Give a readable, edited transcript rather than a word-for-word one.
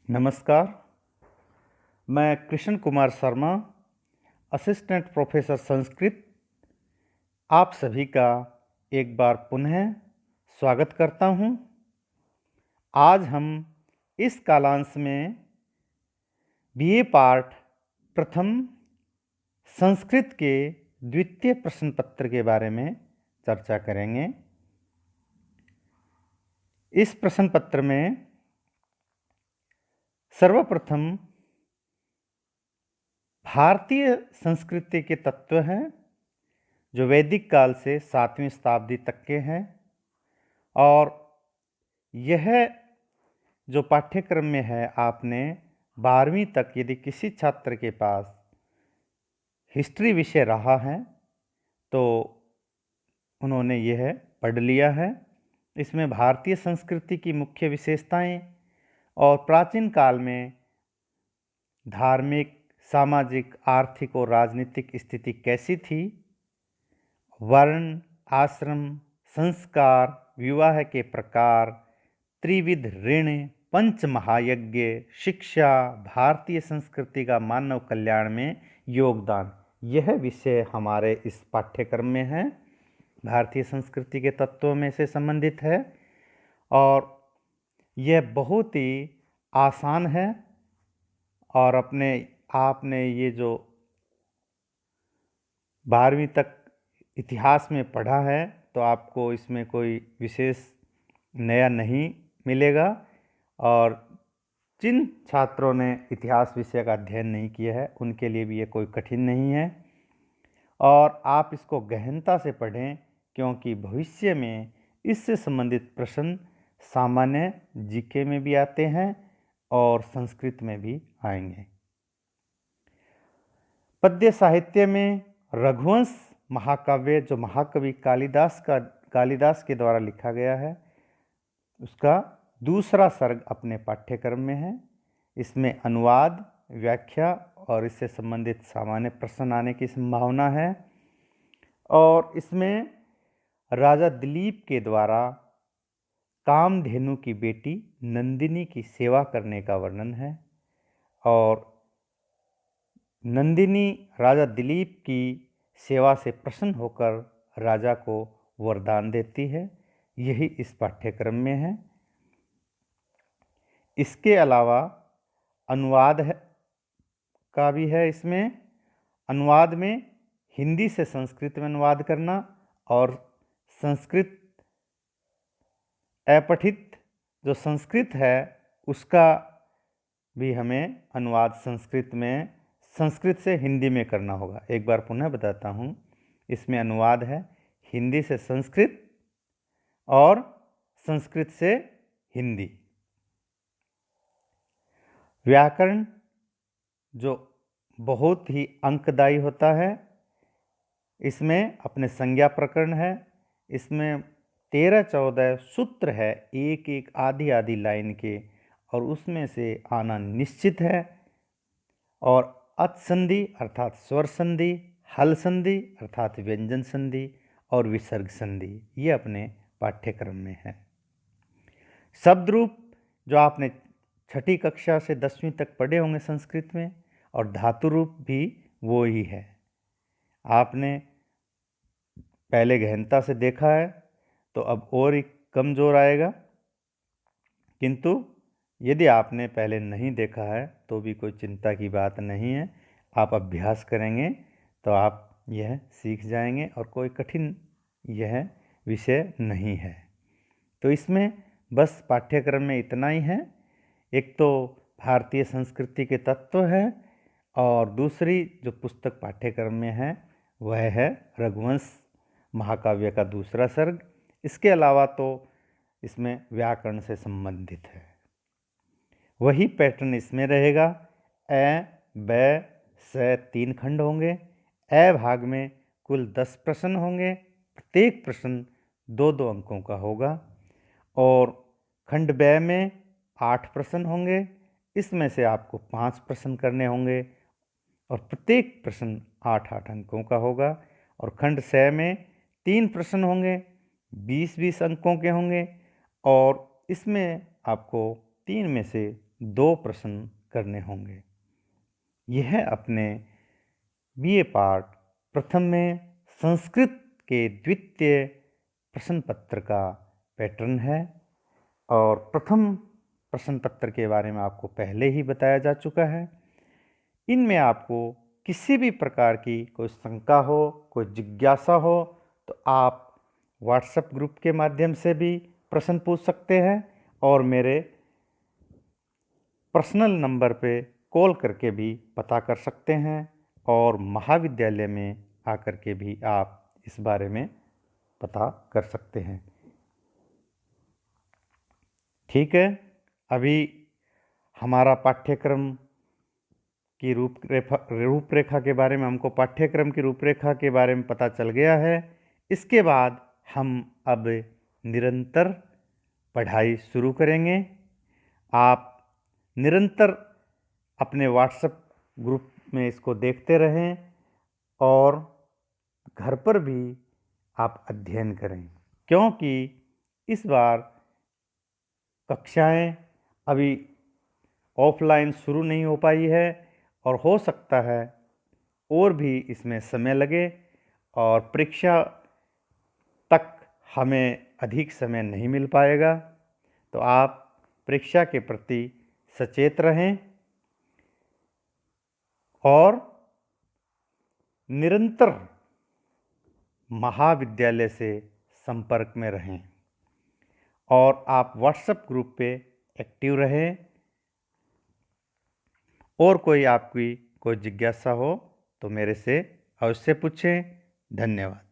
नमस्कार। मैं Krishna Kumar Sharma, assistant professor Sanskrit, आप सभी का एक बार पुनः स्वागत करता हूं। आज हम इस कालांश में बीए पार्ट प्रथम संस्कृत के द्वितीय प्रश्न पत्र के बारे में चर्चा करेंगे। इस प्रश्न पत्र में सर्वप्रथम भारतीय संस्कृति के तत्व हैं जो वैदिक काल से 7वीं शताब्दी तक के हैं, और यह जो पाठ्यक्रम में है आपने 12वीं तक यदि किसी छात्र के पास हिस्ट्री विषय रहा है तो उन्होंने यह पढ़ लिया है। इसमें भारतीय संस्कृति की मुख्य विशेषताएं और प्राचीन काल में धार्मिक, सामाजिक, आर्थिक और राजनीतिक स्थिति कैसी थी, वर्ण, आश्रम, संस्कार, विवाह के प्रकार, त्रिविध ऋण, पंच महायज्ञ, शिक्षा, भारतीय संस्कृति का मानव कल्याण में योगदान, यह विषय हमारे इस पाठ्यक्रम में है, भारतीय संस्कृति के तत्वों में से संबंधित है। और यह बहुत ही आसान है और आपने ये जो 12वीं तक इतिहास में पढ़ा है तो आपको इसमें कोई विशेष नया नहीं मिलेगा। और जिन छात्रों ने इतिहास विषय का अध्ययन नहीं किया है उनके लिए भी ये कोई कठिन नहीं है, और आप इसको गहनता से पढ़ें क्योंकि भविष्य में इससे संबंधित प्रश्न सामान्य जीके में भी आते हैं और संस्कृत में भी आएंगे। पद्य साहित्य में रघुवंश महाकाव्य जो महाकवि कालिदास के द्वारा लिखा गया है उसका दूसरा सर्ग अपने पाठ्यक्रम में है। इसमें अनुवाद, व्याख्या और इससे संबंधित सामान्य प्रश्न आने की संभावना है। और इसमें राजा दिलीप के द्वारा कामधेनु की बेटी नंदिनी की सेवा करने का वर्णन है, और नंदिनी राजा दिलीप की सेवा से प्रसन्न होकर राजा को वरदान देती है, यही इस पाठ्यक्रम में है। इसके अलावा अनुवाद का भी है। इसमें अनुवाद में हिंदी से संस्कृत में अनुवाद करना और संस्कृत अपठित जो संस्कृत है उसका भी हमें अनुवाद संस्कृत से हिंदी में करना होगा। एक बार पुनः बताता हूँ, इसमें अनुवाद है हिंदी से संस्कृत और संस्कृत से हिंदी। व्याकरण जो बहुत ही अंकदायी होता है, इसमें अपने संज्ञा प्रकरण है। इसमें 13-14 सूत्र है, एक एक आधी आधी लाइन के, और उसमें से आना निश्चित है। और अच संधि अर्थात स्वर संधि, हल संधि अर्थात व्यंजन संधि और विसर्ग संधि, ये अपने पाठ्यक्रम में है। शब्द रूप जो आपने 6ठी कक्षा से 10वीं तक पढ़े होंगे संस्कृत में, और धातु रूप भी वो ही है। आपने पहले गहनता से देखा है तो अब और ही कमजोर आएगा, किंतु यदि आपने पहले नहीं देखा है तो भी कोई चिंता की बात नहीं है। आप अभ्यास करेंगे तो आप यह सीख जाएंगे और कोई कठिन यह विषय नहीं है। तो इसमें बस पाठ्यक्रम में इतना ही है। एक तो भारतीय संस्कृति के तत्व है, और दूसरी जो पुस्तक पाठ्यक्रम में है वह है रघुवंश महाकाव्य का दूसरा सर्ग। इसके अलावा तो इसमें व्याकरण से संबंधित है, वही पैटर्न इसमें रहेगा। अ, ब, स 3 खंड होंगे। अ भाग में कुल 10 प्रश्न होंगे, प्रत्येक प्रश्न 2-2 अंकों का होगा। और खंड ब में 8 प्रश्न होंगे, इसमें से आपको 5 प्रश्न करने होंगे और प्रत्येक प्रश्न 8-8 अंकों का होगा। और खंड स में 3 प्रश्न होंगे, 20-20 अंकों के होंगे, और इसमें आपको 3 में से 2 प्रश्न करने होंगे। यह अपने बीए पार्ट प्रथम में संस्कृत के द्वितीय प्रश्न पत्र का पैटर्न है और प्रथम प्रश्न पत्र के बारे में आपको पहले ही बताया जा चुका है। इनमें आपको किसी भी प्रकार की कोई शंका हो, कोई जिज्ञासा हो तो आप व्हाट्सएप ग्रुप के माध्यम से भी प्रश्न पूछ सकते हैं और मेरे पर्सनल नंबर पे कॉल करके भी पता कर सकते हैं और महाविद्यालय में आकर के भी आप इस बारे में पता कर सकते हैं। ठीक है, अभी हमारा पाठ्यक्रम की रूपरेखा के बारे में हमको पाठ्यक्रम की रूपरेखा के बारे में पता चल गया है। इसके बाद हम अब निरंतर पढ़ाई शुरू करेंगे। आप निरंतर अपने व्हाट्सएप ग्रुप में इसको देखते रहें और घर पर भी आप अध्ययन करें, क्योंकि इस बार कक्षाएं अभी ऑफलाइन शुरू नहीं हो पाई है और हो सकता है और भी इसमें समय लगे और परीक्षा तक हमें अधिक समय नहीं मिल पाएगा। तो आप परीक्षा के प्रति सचेत रहें और निरंतर महाविद्यालय से संपर्क में रहें और आप व्हाट्सएप ग्रुप पे एक्टिव रहें और कोई आपकी कोई जिज्ञासा हो तो मेरे से अवश्य पूछें। धन्यवाद।